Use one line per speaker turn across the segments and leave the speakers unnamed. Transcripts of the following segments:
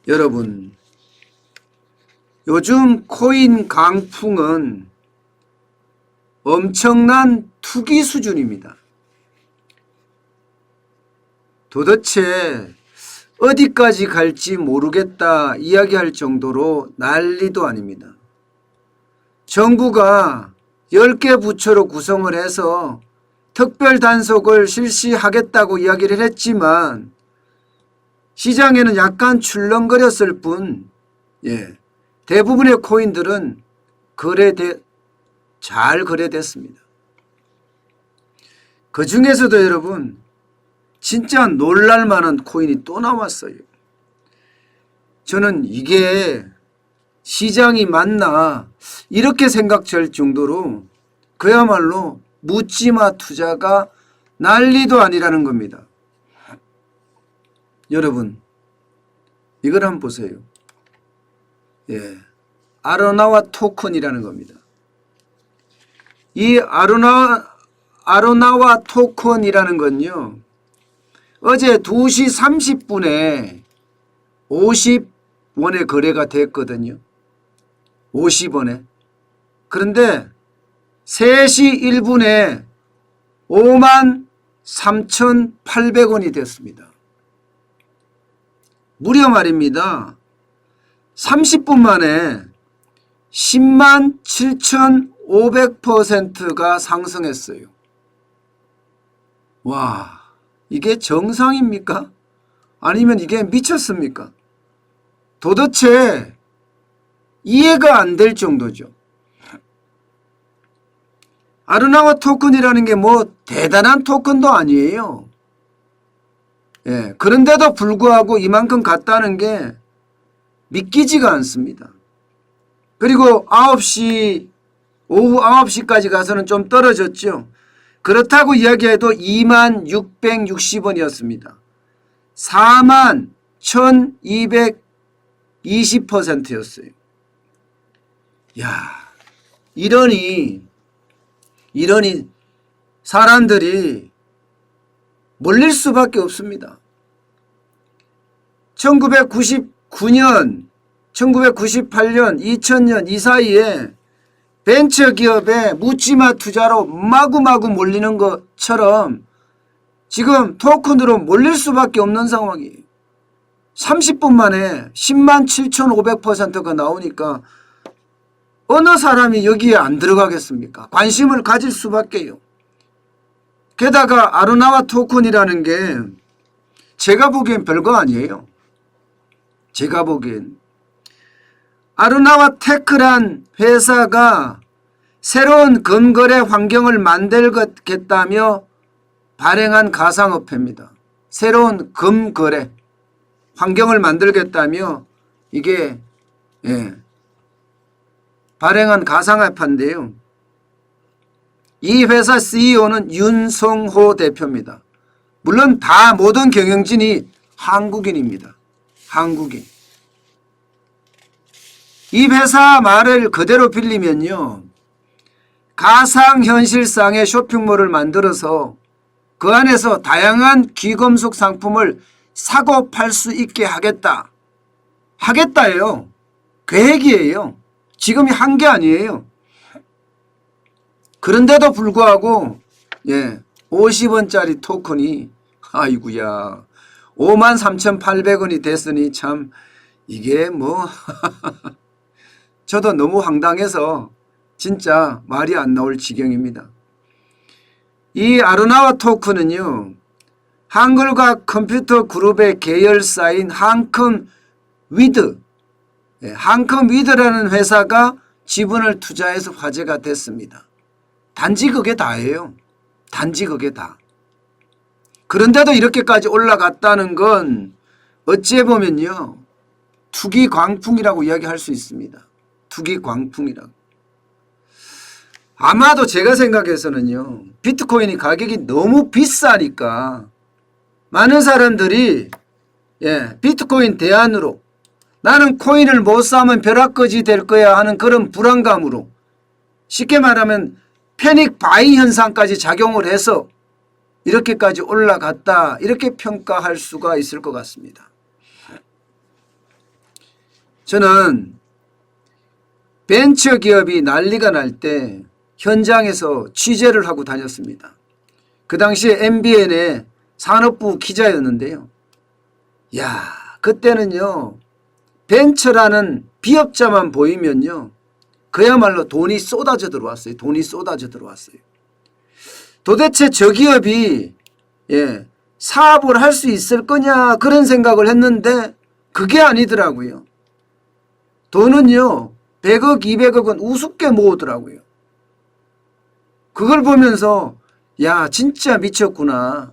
여러분, 요즘 코인 강풍은 엄청난 투기 수준입니다. 도대체 어디까지 갈지 모르겠다 이야기할 정도로 난리도 아닙니다. 정부가 10개 부처로 구성을 해서 특별 단속을 실시하겠다고 이야기를 했지만 시장에는 약간 출렁거렸을 뿐 대부분의 코인들은 잘 거래됐습니다. 그 중에서도 여러분 진짜 놀랄만한 코인이 또 나왔어요. 저는 이게 시장이 맞나 이렇게 생각될 정도로 그야말로 묻지마 투자가 난리도 아니라는 겁니다. 여러분 이걸 한번 보세요. 아로나와 토큰이라는 겁니다. 이 아로나와 토큰이라는 건요, 어제 2시 30분에 50원에 거래가 됐거든요. 50원에. 그런데 3시 1분에 53,800원이 됐습니다. 무려 말입니다. 30분 만에 107,500%가 상승했어요. 와, 이게 정상입니까? 아니면 이게 미쳤습니까? 도대체 이해가 안 될 정도죠. 아로나와 토큰이라는 게 뭐 대단한 토큰도 아니에요. 그런데도 불구하고 이만큼 갔다는 게 믿기지가 않습니다. 그리고 오후 9시까지 가서는 좀 떨어졌죠. 그렇다고 이야기해도 21,660원이었습니다. 41,220%였어요. 야, 이러니 사람들이 몰릴 수밖에 없습니다. 1999년, 1998년, 2000년 이 사이에 벤처기업에 묻지마 투자로 마구마구 몰리는 것처럼 지금 토큰으로 몰릴 수밖에 없는 상황이에요. 30분 만에 107,500%가 나오니까 어느 사람이 여기에 안 들어가겠습니까? 관심을 가질 수밖에요. 게다가 아로나와 토큰이라는 게 제가 보기엔 별거 아니에요. 제가 보기엔 아로나와 테크란 회사가 새로운 금거래 환경을 만들겠다며 발행한 가상화폐입니다. 새로운 금거래 환경을 만들겠다며 이게 발행한 가상화폐인데요. 이 회사 CEO는 윤성호 대표입니다. 물론 다 모든 경영진이 한국인입니다. 한국인. 이 회사 말을 그대로 빌리면요, 가상현실상의 쇼핑몰을 만들어서 그 안에서 다양한 귀금속 상품을 사고 팔 수 있게 하겠다예요. 계획이에요. 지금이 한 게 아니에요. 그런데도 불구하고 50원짜리 토큰이 아이구야 53,800원이 됐으니 참 이게 뭐 저도 너무 황당해서 진짜 말이 안 나올 지경입니다. 이 아로나와 토큰은요, 한글과 컴퓨터 그룹의 계열사인 한컴위드라는 회사가 지분을 투자해서 화제가 됐습니다. 단지 그게 다예요. 단지 그게 다. 그런데도 이렇게까지 올라갔다는 건 어찌 보면요, 투기 광풍이라고 이야기할 수 있습니다. 투기 광풍이라고. 아마도 제가 생각해서는요, 비트코인이 가격이 너무 비싸니까 많은 사람들이 비트코인 대안으로 나는 코인을 못 사면 벼락거지 될 거야 하는 그런 불안감으로, 쉽게 말하면 패닉 바이 현상까지 작용을 해서 이렇게까지 올라갔다, 이렇게 평가할 수가 있을 것 같습니다. 저는 벤처기업이 난리가 날 때 현장에서 취재를 하고 다녔습니다. 그 당시에 MBN의 산업부 기자였는데요. 야, 그때는요, 벤처라는 비업자만 보이면요, 그야말로 돈이 쏟아져 들어왔어요. 돈이 쏟아져 들어왔어요. 도대체 저 기업이 사업을 할 수 있을 거냐 그런 생각을 했는데 그게 아니더라고요. 돈은요 100억 200억은 우습게 모으더라고요. 그걸 보면서 야 진짜 미쳤구나.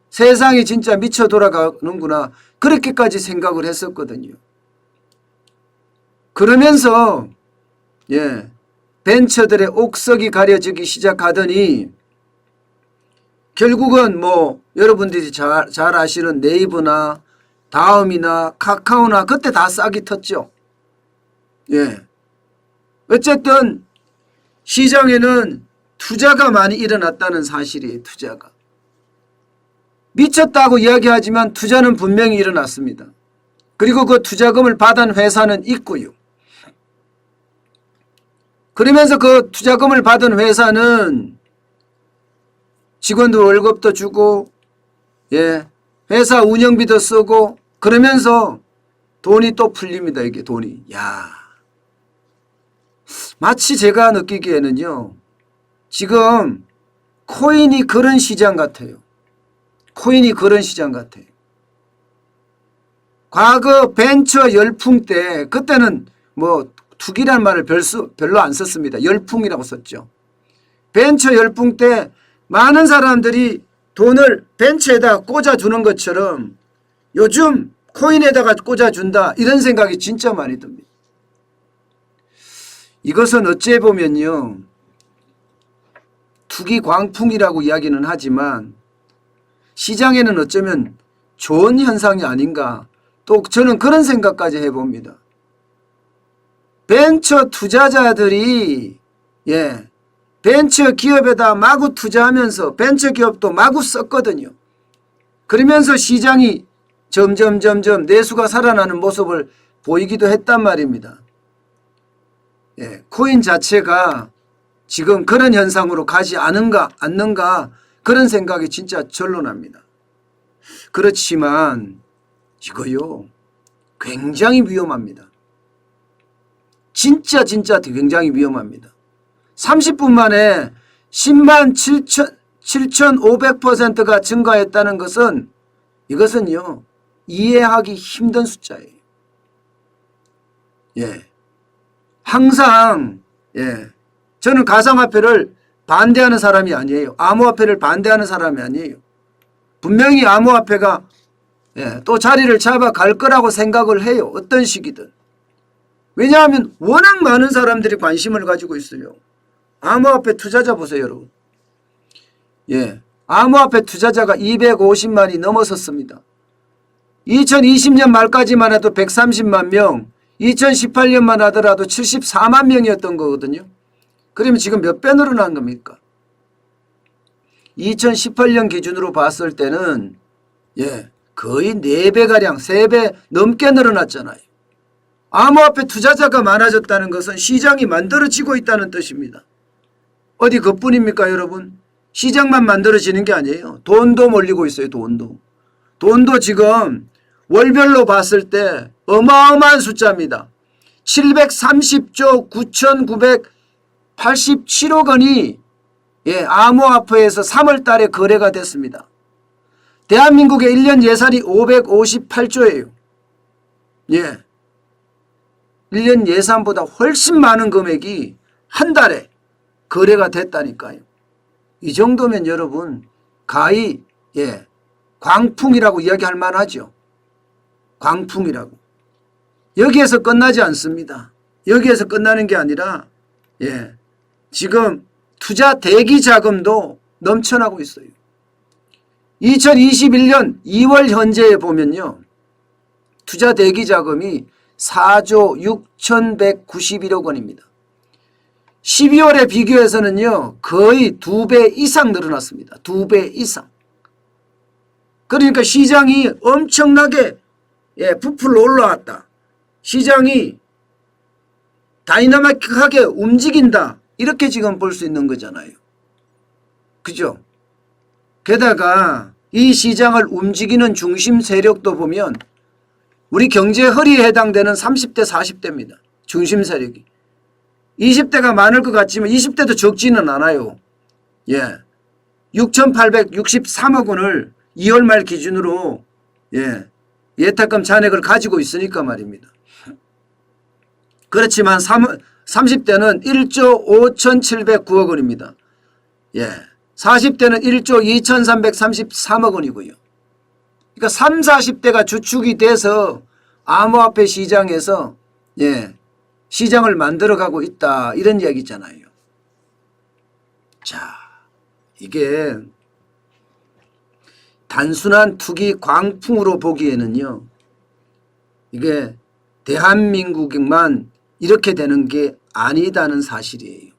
세상이 진짜 미쳐 돌아가는구나. 그렇게까지 생각을 했었거든요. 그러면서 벤처들의 옥석이 가려지기 시작하더니 결국은 뭐 여러분들이 잘 아시는 네이버나 다음이나 카카오나 그때 다 싹이 텄죠. 어쨌든 시장에는 투자가 많이 일어났다는 사실이에요. 투자가. 미쳤다고 이야기하지만 투자는 분명히 일어났습니다. 그리고 그 투자금을 받은 회사는 있고요. 그러면서 그 투자금을 받은 회사는 직원들 월급도 주고 회사 운영비도 쓰고 그러면서 돈이 또 풀립니다. 이게 돈이. 야, 마치 제가 느끼기에는요. 지금 코인이 그런 시장 같아요. 코인이 그런 시장 같아요. 과거 벤처 열풍 때 그때는 뭐 투기란 말을 별로 안 썼습니다. 열풍이라고 썼죠. 벤처 열풍 때 많은 사람들이 돈을 벤처에다 꽂아주는 것처럼 요즘 코인에다가 꽂아준다 이런 생각이 진짜 많이 듭니다. 이것은 어찌 보면요 투기 광풍이라고 이야기는 하지만 시장에는 어쩌면 좋은 현상이 아닌가 또 저는 그런 생각까지 해봅니다. 벤처 투자자들이 벤처 기업에다 마구 투자하면서 벤처 기업도 마구 썼거든요. 그러면서 시장이 점점 내수가 살아나는 모습을 보이기도 했단 말입니다. 코인 자체가 지금 그런 현상으로 가지 않는가 그런 생각이 진짜 절로 납니다. 그렇지만 이거요 굉장히 위험합니다. 진짜 굉장히 위험합니다. 30분 만에 10만 7,500%가 증가했다는 것은 이것은요 이해하기 힘든 숫자예요. 항상 저는 가상화폐를 반대하는 사람이 아니에요. 암호화폐를 반대하는 사람이 아니에요. 분명히 암호화폐가 또 자리를 잡아갈 거라고 생각을 해요. 어떤 식이든. 왜냐하면 워낙 많은 사람들이 관심을 가지고 있어요. 암호화폐 투자자 보세요, 여러분. 암호화폐 투자자가 250만이 넘어섰습니다. 2020년 말까지만 해도 130만 명, 2018년만 하더라도 74만 명이었던 거거든요. 그러면 지금 몇 배 늘어난 겁니까? 2018년 기준으로 봤을 때는 거의 4배가량 3배 넘게 늘어났잖아요. 암호화폐 투자자가 많아졌다는 것은 시장이 만들어지고 있다는 뜻입니다. 어디 그뿐입니까 여러분? 시장만 만들어지는 게 아니에요. 돈도 몰리고 있어요. 돈도 지금 월별로 봤을 때 어마어마한 숫자입니다. 730조 9,987억 원이 암호화폐에서 3월 달에 거래가 됐습니다. 대한민국의 1년 예산이 558조예요. 1년 예산보다 훨씬 많은 금액이 한 달에 거래가 됐다니까요. 이 정도면 여러분 가히 광풍이라고 이야기할 만하죠. 광풍이라고. 여기에서 끝나지 않습니다. 여기에서 끝나는 게 아니라 지금 투자 대기 자금도 넘쳐나고 있어요. 2021년 2월 현재에 보면요. 투자 대기 자금이 4조 6,191억 원입니다. 12월에 비교해서는요. 거의 2배 이상 늘어났습니다. 2배 이상. 그러니까 시장이 엄청나게 부풀어 올라왔다. 시장이 다이나믹하게 움직인다. 이렇게 지금 볼 수 있는 거잖아요. 그죠? 게다가 이 시장을 움직이는 중심 세력도 보면 우리 경제 허리에 해당되는 30대 40대입니다. 중심 세력이. 20대가 많을 것 같지만 20대도 적지는 않아요. 예. 6,863억 원을 2월 말 기준으로 예탁금 잔액을 가지고 있으니까 말입니다. 그렇지만 30대는 1조 5,709억 원입니다. 예. 40대는 1조 2,333억 원이고요. 그러니까 30, 40대가 주축이 돼서 암호화폐 시장에서 시장을 만들어가고 있다. 이런 이야기잖아요. 자, 이게 단순한 투기 광풍으로 보기에는요. 이게 대한민국만 이렇게 되는 게 아니다는 사실이에요.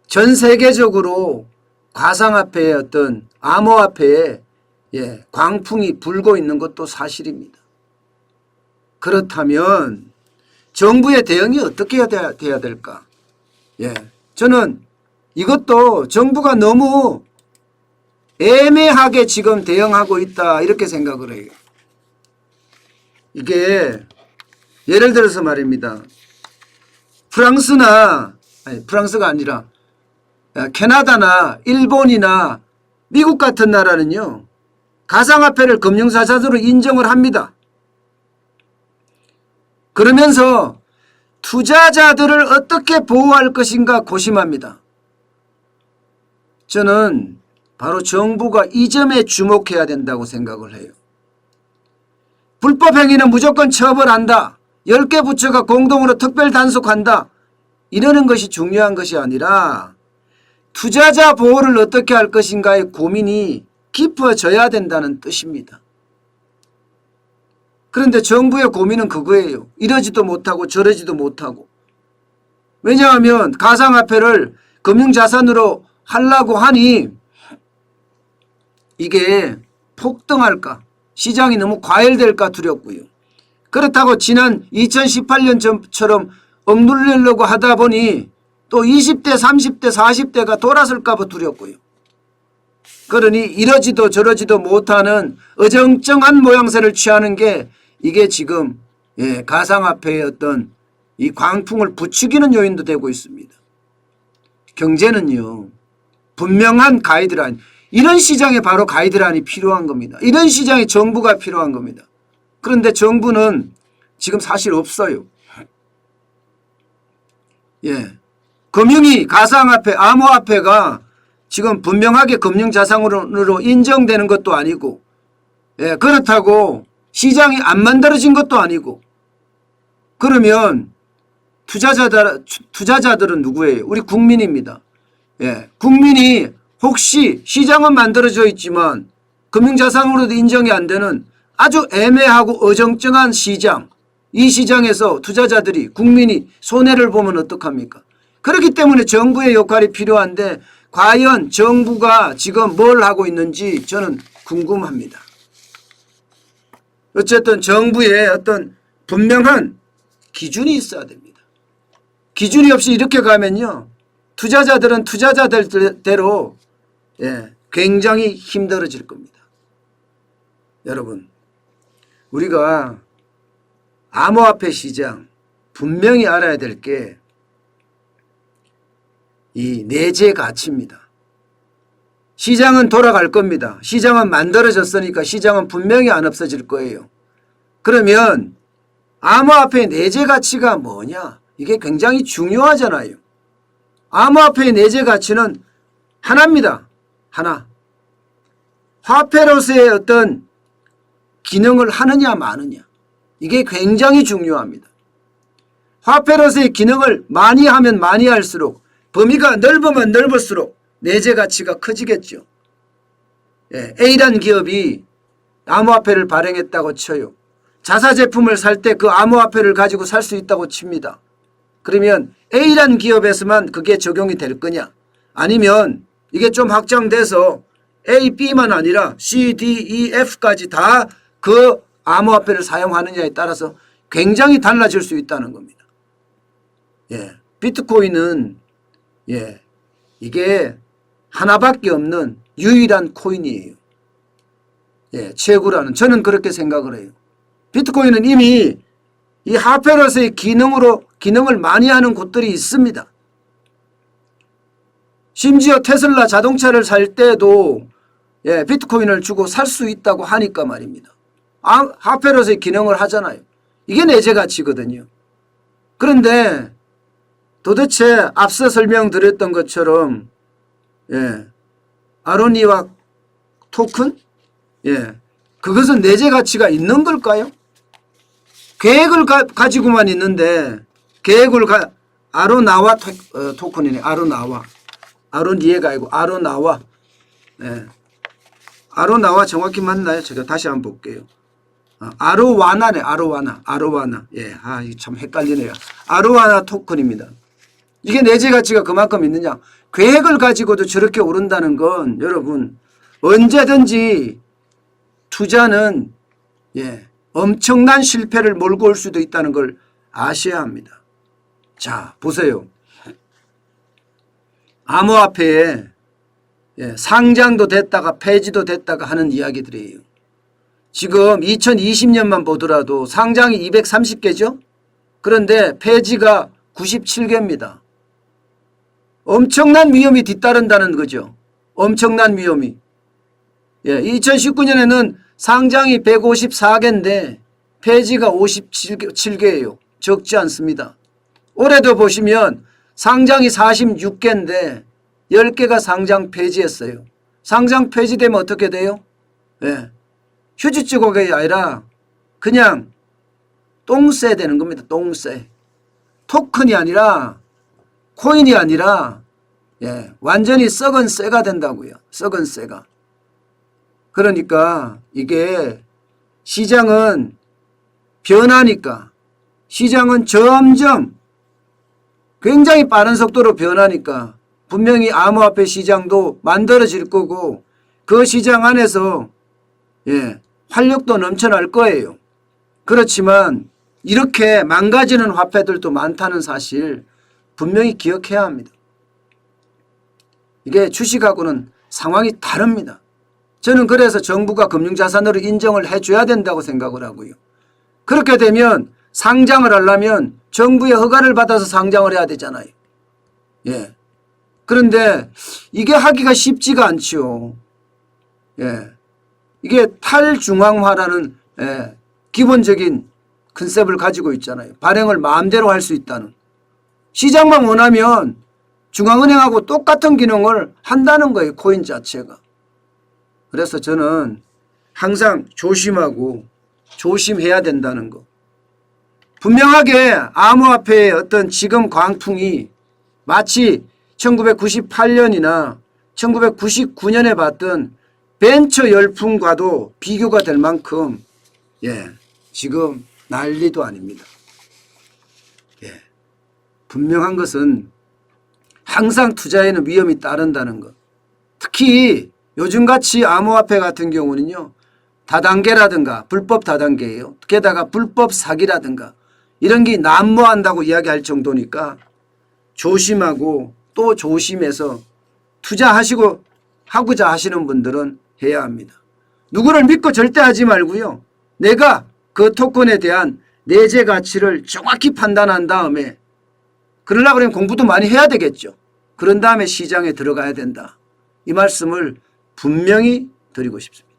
전 세계적으로 가상화폐의 어떤 암호화폐에 광풍이 불고 있는 것도 사실입니다. 그렇다면 정부의 대응이 어떻게 해야 될까? 저는 이것도 정부가 너무 애매하게 지금 대응하고 있다 이렇게 생각을 해요. 이게 예를 들어서 말입니다. 프랑스가 아니라 캐나다나 일본이나 미국 같은 나라는요. 가상화폐를 금융자산으로 인정을 합니다. 그러면서 투자자들을 어떻게 보호할 것인가 고심합니다. 저는 바로 정부가 이 점에 주목해야 된다고 생각을 해요. 불법 행위는 무조건 처벌한다. 10개 부처가 공동으로 특별 단속한다. 이러는 것이 중요한 것이 아니라 투자자 보호를 어떻게 할 것인가의 고민이 깊어져야 된다는 뜻입니다. 그런데 정부의 고민은 그거예요. 이러지도 못하고 저러지도 못하고. 왜냐하면 가상화폐를 금융자산으로 하려고 하니 이게 폭등할까, 시장이 너무 과열될까 두렵고요. 그렇다고 지난 2018년처럼 억누르려고 하다 보니 또 20대, 30대, 40대가 돌아설까 봐 두렵고요. 그러니 이러지도 저러지도 못하는 어정쩡한 모양새를 취하는 게 이게 지금 가상화폐의 어떤 이 광풍을 부추기는 요인도 되고 있습니다. 경제는요. 분명한 가이드라인, 이런 시장에 바로 가이드라인이 필요한 겁니다. 이런 시장에 정부가 필요한 겁니다. 그런데 정부는 지금 사실 없어요. 금융이 가상화폐, 암호화폐가 지금 분명하게 금융자산으로 인정되는 것도 아니고 그렇다고 시장이 안 만들어진 것도 아니고 그러면 투자자들은 누구예요? 우리 국민입니다. 국민이 혹시 시장은 만들어져 있지만 금융자산으로도 인정이 안 되는 아주 애매하고 어정쩡한 시장, 이 시장에서 투자자들이 국민이 손해를 보면 어떡합니까? 그렇기 때문에 정부의 역할이 필요한데 과연 정부가 지금 뭘 하고 있는지 저는 궁금합니다. 어쨌든 정부의 어떤 분명한 기준이 있어야 됩니다. 기준이 없이 이렇게 가면요. 투자자들은 투자자들대로 굉장히 힘들어질 겁니다. 여러분, 우리가 암호화폐 시장 분명히 알아야 될 게 이 내재 가치입니다. 시장은 돌아갈 겁니다. 시장은 만들어졌으니까 시장은 분명히 안 없어질 거예요. 그러면 암호화폐의 내재 가치가 뭐냐? 이게 굉장히 중요하잖아요. 암호화폐의 내재 가치는 하나입니다. 하나. 화폐로서의 어떤 기능을 하느냐 마느냐. 이게 굉장히 중요합니다. 화폐로서의 기능을 많이 하면 많이 할수록 범위가 넓으면 넓을수록 내재 가치가 커지겠죠. A라는 기업이 암호화폐를 발행했다고 쳐요. 자사 제품을 살 때 그 암호화폐를 가지고 살 수 있다고 칩니다. 그러면 A라는 기업에서만 그게 적용이 될 거냐? 아니면 이게 좀 확장돼서 A, B만 아니라 C, D, E, F까지 다 그 암호화폐를 사용하느냐에 따라서 굉장히 달라질 수 있다는 겁니다. 예, 비트코인은 예, 이게 하나밖에 없는 유일한 코인이에요. 예, 최고라는 저는 그렇게 생각을 해요. 비트코인은 이미 이 하페러스의 기능을 많이 하는 곳들이 있습니다. 심지어 테슬라 자동차를 살 때도 예, 비트코인을 주고 살 수 있다고 하니까 말입니다. 하페러스의 기능을 하잖아요. 이게 내재 가치거든요. 그런데 도대체 앞서 설명드렸던 것처럼 예, 아로니아 토큰? 예, 그것은 내재 가치가 있는 걸까요? 계획을 가지고만 있는데 계획을 아로나와 토큰이네. 아로니에가 아니고 아로나와. 예. 아로나와 정확히 맞나요? 제가 다시 한번 볼게요. 아로와나네. 아로와나. 예, 이게 참 헷갈리네요. 아로와나 토큰입니다. 이게 내재 가치가 그만큼 있느냐? 계획을 가지고도 저렇게 오른다는 건 여러분 언제든지 투자는 예, 엄청난 실패를 몰고 올 수도 있다는 걸 아셔야 합니다. 자, 보세요. 암호화폐에 예, 상장도 됐다가 폐지도 됐다가 하는 이야기들이에요. 지금 2020년만 보더라도 상장이 230개죠? 그런데 폐지가 97개입니다. 엄청난 위험이 뒤따른다는 거죠. 엄청난 위험이. 예, 2019년에는 상장이 154개인데 폐지가 57개예요. 적지 않습니다. 올해도 보시면 상장이 46개인데 10개가 상장 폐지했어요. 상장 폐지되면 어떻게 돼요? 예, 휴지 조각이 아니라 그냥 똥새 되는 겁니다. 똥새. 토큰이 아니라 코인이 아니라 예, 완전히 썩은 쇠가 된다고요. 썩은 쇠가. 그러니까 이게 시장은 변하니까 시장은 점점 굉장히 빠른 속도로 변하니까 분명히 암호화폐 시장도 만들어질 거고 그 시장 안에서 예, 활력도 넘쳐날 거예요. 그렇지만 이렇게 망가지는 화폐들도 많다는 사실 분명히 기억해야 합니다. 이게 주식하고는 상황이 다릅니다. 저는 그래서 정부가 금융자산으로 인정을 해줘야 된다고 생각을 하고요. 그렇게 되면 상장을 하려면 정부의 허가를 받아서 상장을 해야 되잖아요. 예. 그런데 이게 하기가 쉽지가 않죠. 예. 이게 탈중앙화라는 예, 기본적인 컨셉을 가지고 있잖아요. 발행을 마음대로 할 수 있다는. 시장만 원하면 중앙은행하고 똑같은 기능을 한다는 거예요. 코인 자체가. 그래서 저는 항상 조심하고 조심해야 된다는 거. 분명하게 암호화폐의 어떤 지금 광풍이 마치 1998년이나 1999년에 봤던 벤처 열풍과도 비교가 될 만큼 예, 지금 난리도 아닙니다. 예, 분명한 것은 항상 투자에는 위험이 따른다는 것. 특히 요즘같이 암호화폐 같은 경우는요. 다단계라든가 불법 다단계예요. 게다가 불법 사기라든가 이런 게 난무한다고 이야기할 정도니까 조심하고 또 조심해서 하고자 하시는 분들은 해야 합니다. 누구를 믿고 절대 하지 말고요. 내가 그 토큰에 대한 내재 가치를 정확히 판단한 다음에 그러려고 하면 공부도 많이 해야 되겠죠. 그런 다음에 시장에 들어가야 된다. 이 말씀을 분명히 드리고 싶습니다.